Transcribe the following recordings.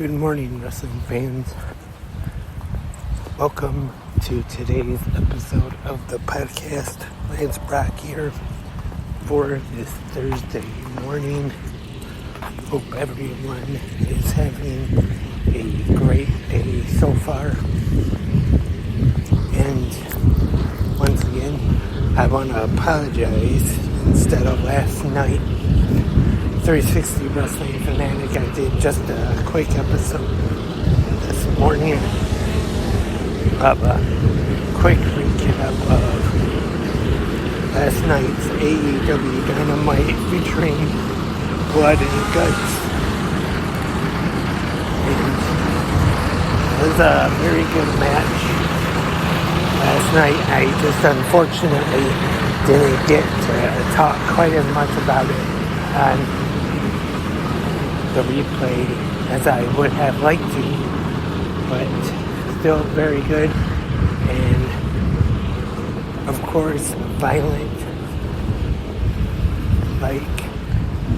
Good morning, wrestling fans. Welcome to today's episode of the podcast. Lance Brock here for this Thursday morning. Hope everyone is having a great day so far. And once again, I want to apologize. Instead of last night, 360 Wrestling Fanatic, I did just a quick episode this morning of a quick recap of last night's AEW Dynamite featuring Blood and Guts. And it was a very good match last night. I just unfortunately didn't get to talk quite as much about it on the replay as I would have liked to, but still very good, and of course violent, like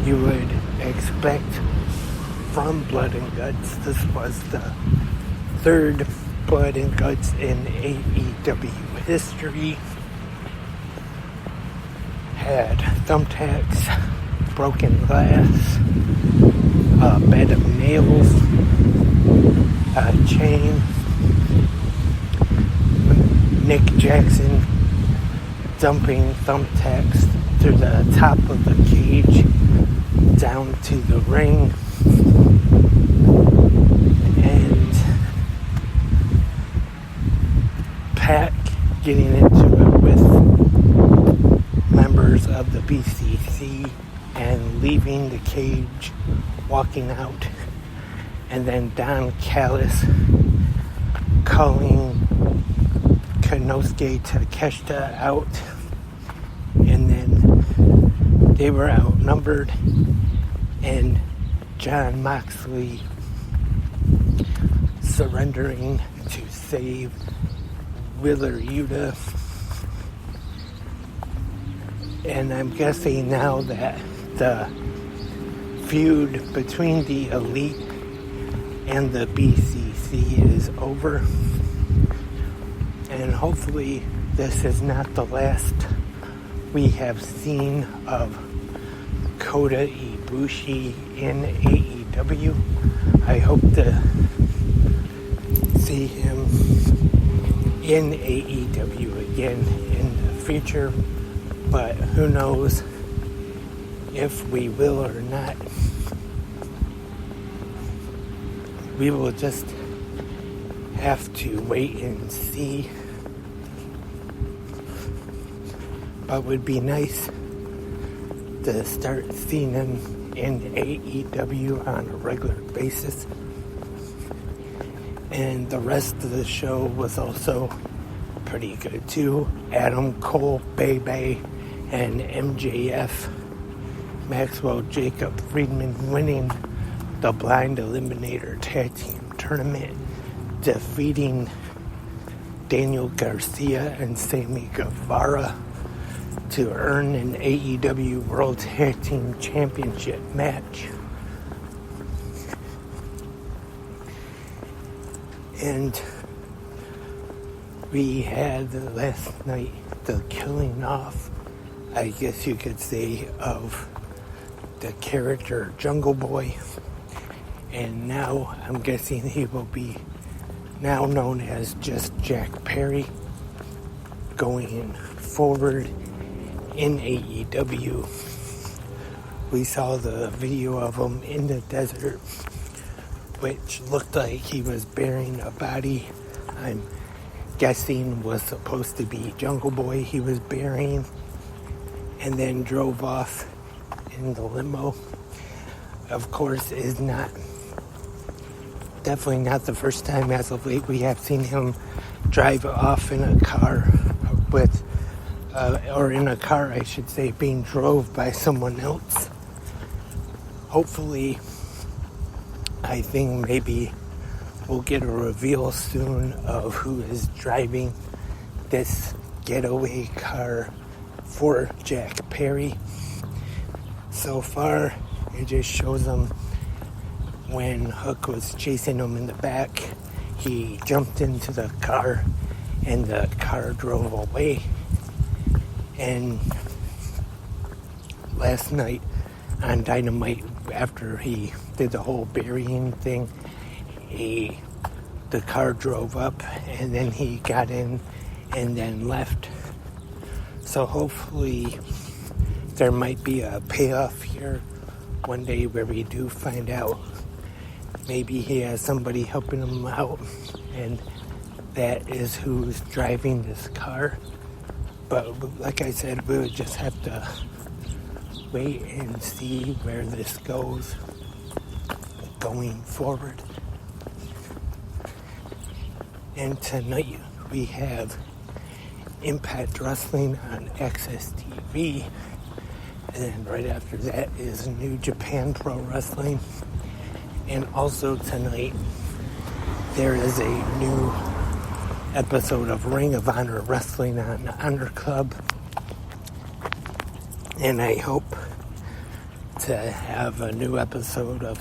you would expect from Blood and Guts. This was the third Blood and Guts in AEW history. Had thumbtacks, broken glass, a bed of nails, a chain, Nick Jackson dumping thumbtacks through the top of the cage down to the ring, and Pac getting into it with members of the BCC and leaving the cage, walking out, and then Don Callis calling Konosuke Takeshita out, and then they were outnumbered, and Jon Moxley surrendering to save Wheeler Yuta. And I'm guessing now that the feud between the Elite and the BCC is over, and hopefully this is not the last we have seen of Kota Ibushi in AEW. I hope to see him in AEW again in the future, but who knows if we will or not. We will just have to wait and see. But it would be nice to start seeing him in AEW on a regular basis. And the rest of the show was also pretty good too. Adam Cole, Bebe, and MJF, Maxwell Jacob Friedman, winning the Blind Eliminator Tag Team Tournament, defeating Daniel Garcia and Sammy Guevara to earn an AEW World Tag Team Championship match. And we had last night the killing off, I guess you could say, of the character Jungle Boy, and now I'm guessing he will be now known as just Jack Perry going forward in AEW. We saw the video of him in the desert, which looked like he was burying a body. I'm guessing was supposed to be Jungle Boy he was burying, and then drove off in the limo. Of course, is not definitely not the first time as of late we have seen him drive off in a car with or in a car, I should say, being drove by someone else. Hopefully, I think maybe we'll get a reveal soon of who is driving this getaway car for Jack Perry. So far, it just shows him when Hook was chasing him in the back, he jumped into the car and the car drove away. And last night on Dynamite, after he did the whole burying thing, the car drove up and then he got in and then left. So hopefully there might be a payoff here one day where we do find out maybe he has somebody helping him out and that is who's driving this car. But like I said, we would just have to wait and see where this goes going forward. And tonight we have Impact Wrestling on Access TV. And then right after that is New Japan Pro Wrestling. And also tonight there is a new episode of Ring of Honor Wrestling on Honor Club. And I hope to have a new episode of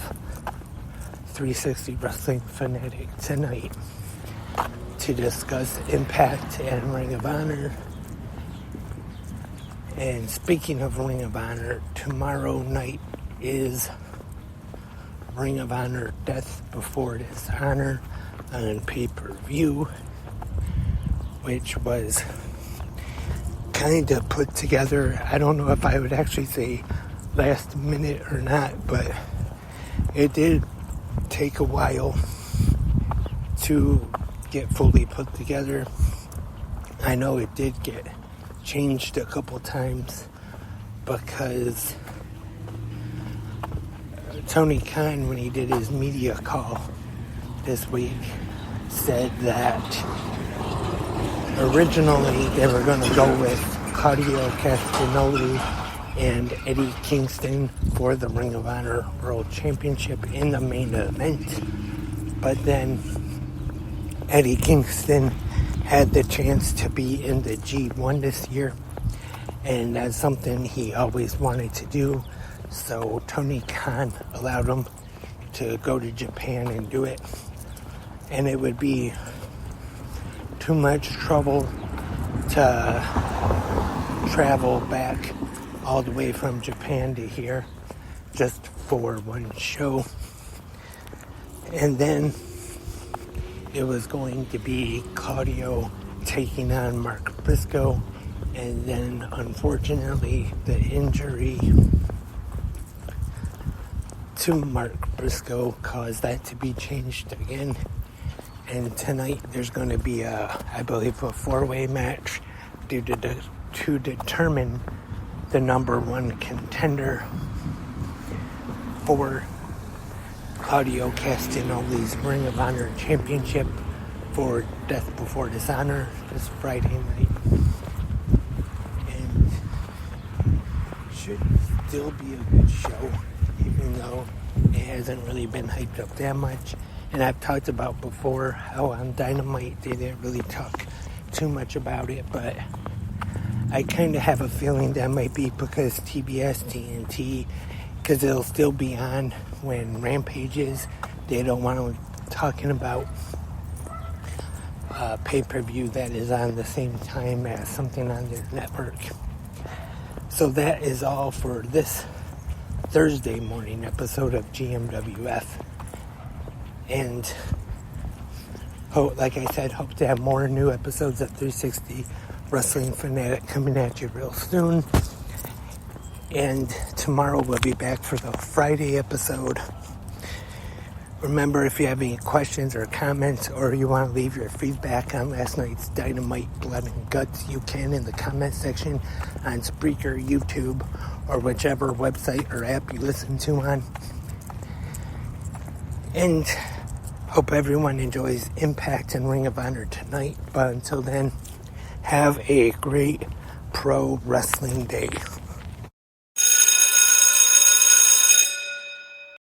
360 Wrestling Fanatic tonight to discuss Impact and Ring of Honor. And speaking of Ring of Honor, tomorrow night is Ring of Honor Death Before Dishonor on pay-per-view, which was kind of put together. I don't know if I would actually say last minute or not, but it did take a while to get fully put together. I know it did get changed a couple times because Tony Khan, when he did his media call this week, said that originally they were going to go with Claudio Castagnoli and Eddie Kingston for the Ring of Honor World Championship in the main event. But then Eddie Kingston had the chance to be in the G1 this year, and that's something he always wanted to do. So Tony Khan allowed him to go to Japan and do it. And it would be too much trouble to travel back all the way from Japan to here just for one show. And then it was going to be Claudio taking on Mark Briscoe, and then unfortunately the injury to Mark Briscoe caused that to be changed again. And tonight there's going to be I believe a four-way match to determine the number one contender for Claudio Castagnoli's Ring of Honor Championship for Death Before Dishonor this Friday night. And should still be a good show, even though it hasn't really been hyped up that much. And I've talked about before how on Dynamite they didn't really talk too much about it, but I kind of have a feeling that might be because TBS, TNT, because it'll still be on when Rampage is. They don't want to talking about pay-per-view that is on the same time as something on their network. So that is all for this Thursday morning episode of GMWF. And like I said, hope to have more new episodes of 360 Wrestling Fanatic coming at you real soon. And tomorrow we'll be back for the Friday episode. Remember, if you have any questions or comments, or you want to leave your feedback on last night's Dynamite Blood and Guts, you can in the comment section on Spreaker, YouTube, or whichever website or app you listen to on. And hope everyone enjoys Impact and Ring of Honor tonight. But until then, have a great pro wrestling day.